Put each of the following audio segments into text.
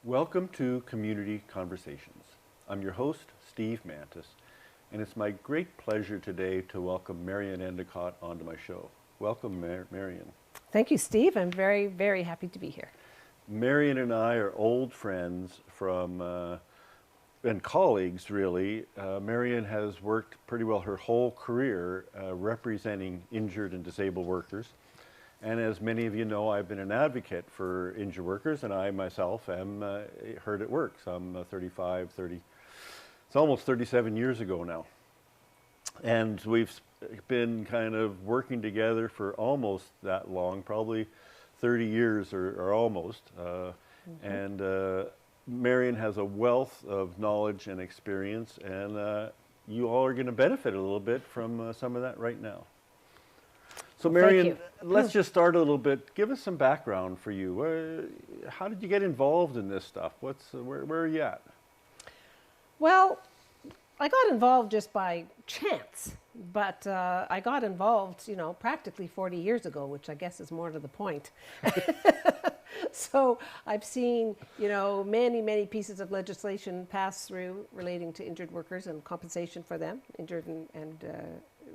Welcome to Community Conversations. I'm your host, Steve Mantis, and it's my great pleasure today to welcome Marion Endicott onto my show. Welcome, Marion. Thank you, Steve. I'm very, very happy to be here. Marion and I are old friends and colleagues, really. Marion has worked pretty well her whole career representing injured and disabled workers. And as many of you know, I've been an advocate for injured workers, and I myself am hurt at work. So I'm 30, it's almost 37 years ago now. And we've been kind of working together for almost that long, probably 30 years or almost. And Marion has a wealth of knowledge and experience, and you all are going to benefit a little bit from some of that right now. So Marion, let's just start a little bit. Give us some background for you. How did you get involved in this stuff? Where are you at? Well, I got involved just by chance, but I got involved, practically 40 years ago, which I guess is more to the point. So I've seen, many, many pieces of legislation pass through relating to injured workers and compensation for them, injured and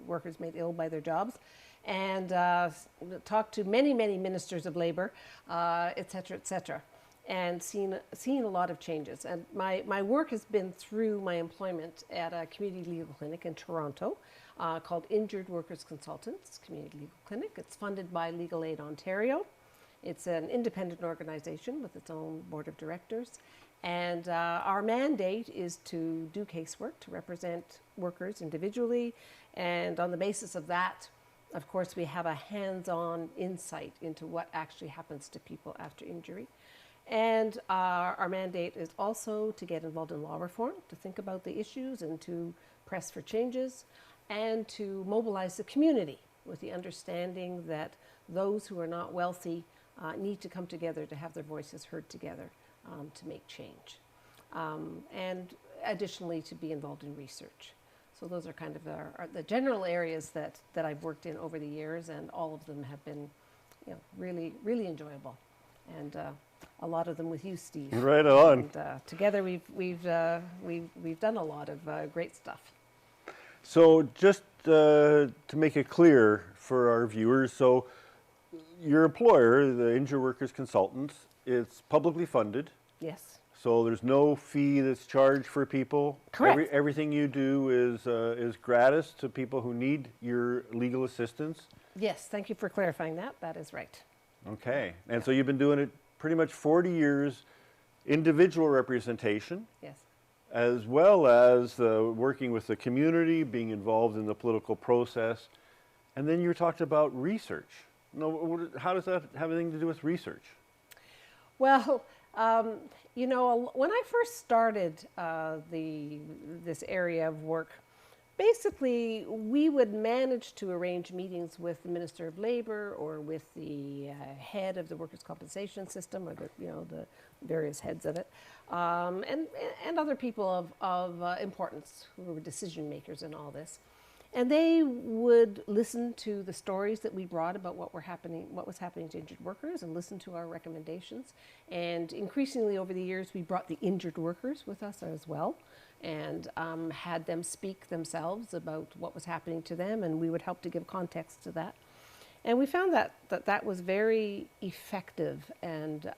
workers made ill by their jobs. And talked to many, many ministers of labor, et cetera, and seen a lot of changes. And my work has been through my employment at a community legal clinic in Toronto called Injured Workers Consultants Community Legal Clinic. It's funded by Legal Aid Ontario. It's an independent organization with its own board of directors. And our mandate is to do casework, to represent workers individually. And on the basis of that, of course, we have a hands-on insight into what actually happens to people after injury. And our mandate is also to get involved in law reform, to think about the issues and to press for changes, and to mobilize the community with the understanding that those who are not wealthy need to come together to have their voices heard together to make change. And additionally, to be involved in research. So those are kind of the general areas that I've worked in over the years, and all of them have been, really, really enjoyable, and a lot of them with you, Steve. Right on. And together we've done a lot of great stuff. So just to make it clear for our viewers, so your employer, the Injured Workers Consultants, it's publicly funded. Yes. So there's no fee that's charged for people. Correct. Everything you do is gratis to people who need your legal assistance. Yes, thank you for clarifying that. That is right. Okay, and so you've been doing it pretty much 40 years, individual representation. Yes. As well as working with the community, being involved in the political process. And then you talked about research. No, how does that have anything to do with research? Well, when I first started this area of work, basically we would manage to arrange meetings with the Minister of Labor or with the head of the workers' compensation system, or the various heads of it, and other people of importance who were decision makers in all this. And they would listen to the stories that we brought about what was happening to injured workers, and listen to our recommendations. And increasingly over the years, we brought the injured workers with us as well, and had them speak themselves about what was happening to them, and we would help to give context to that. And we found that was very effective, and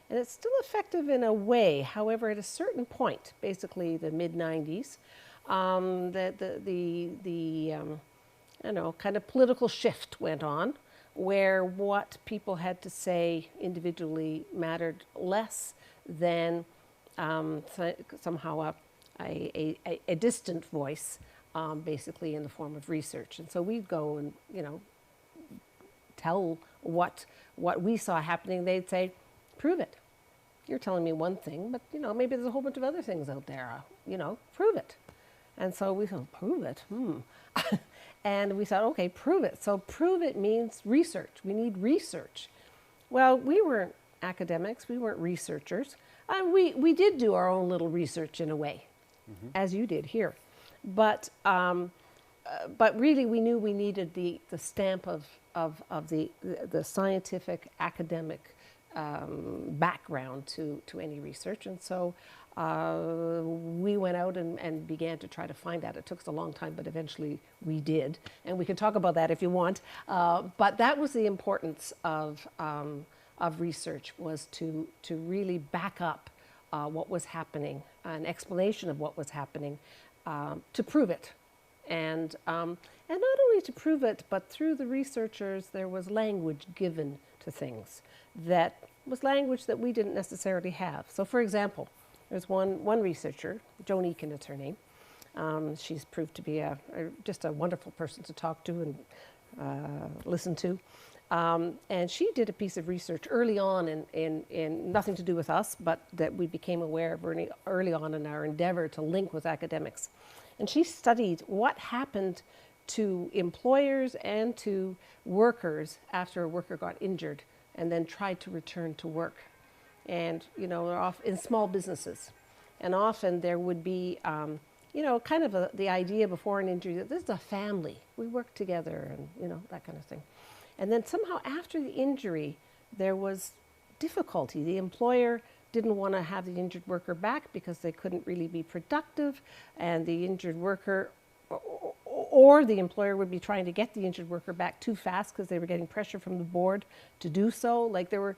it's still effective in a way. However, at a certain point, basically the mid-90s, kind of political shift went on, where what people had to say individually mattered less than somehow a distant voice, basically in the form of research. And so we'd go and tell what we saw happening. They'd say, "Prove it. You're telling me one thing, but maybe there's a whole bunch of other things out there. Prove it." And so we thought, "Prove it? And we thought, okay, prove it. So prove it means research. We need research. Well, we weren't academics. We weren't researchers. We did do our own little research in a way, as you did here. But really, we knew we needed the stamp of the scientific, academic background to any research. And so we went out and began to try to find that. It took us a long time, but eventually we did. And we can talk about that if you want. But that was the importance of research, was to really back up what was happening, an explanation of what was happening, to prove it. And not only to prove it, but through the researchers, there was language given to things that was language that we didn't necessarily have. So for example, there's one researcher, Joan Eakin is her name. She's proved to be just a wonderful person to talk to and listen to. And she did a piece of research early on in nothing to do with us, but that we became aware of early on in our endeavor to link with academics. And she studied what happened to employers and to workers after a worker got injured and then tried to return to work. And, you know, they're off in small businesses. And often there would be, you know, kind of the idea before an injury that this is a family. We work together and, you know, that kind of thing. And then somehow after the injury, there was difficulty. The employer didn't want to have the injured worker back because they couldn't really be productive, and the injured worker, or the employer would be trying to get the injured worker back too fast because they were getting pressure from the board to do so. Like, there were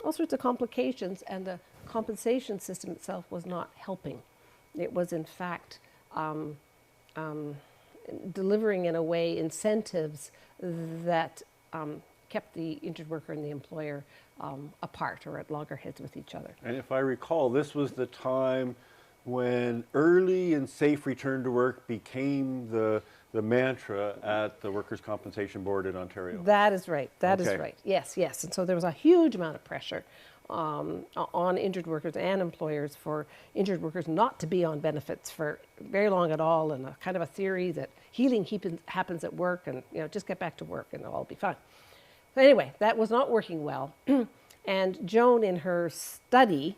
all sorts of complications, and the compensation system itself was not helping. It was, in fact, delivering, in a way, incentives that kept the injured worker and the employer apart or at loggerheads with each other. And if I recall, this was the time when early and safe return to work became the mantra at the Workers' Compensation Board in Ontario. That is right. That is right. Yes, yes. And so there was a huge amount of pressure on injured workers and employers for injured workers not to be on benefits for very long at all, and a kind of a theory that healing happens at work, and, you know, just get back to work and it'll all be fine. So anyway, that was not working well. And Joan, in her study,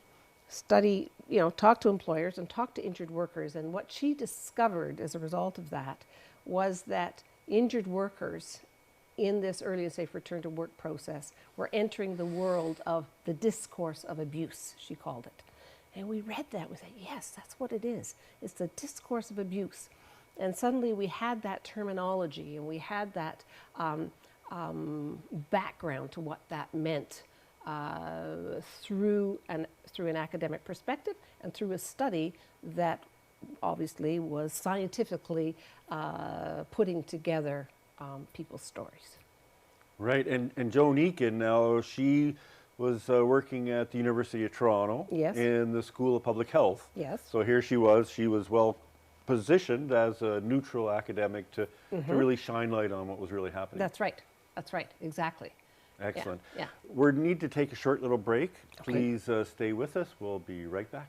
you know, talked to employers and talked to injured workers, and what she discovered as a result of that was that injured workers in this early and safe return to work process were entering the world of the discourse of abuse, she called it. And we read that, we said, yes, that's what it is. It's the discourse of abuse. And suddenly we had that terminology, and we had that background to what that meant through an academic perspective and through a study that obviously was scientifically putting together people's stories. Right, and Joan Eakin, now, she was working at the University of Toronto, yes, in the School of Public Health. Yes. So here she was well positioned as a neutral academic to really shine light on what was really happening. That's right. That's right. Exactly. Excellent. Yeah. We need to take a short little break. Okay. Please stay with us. We'll be right back.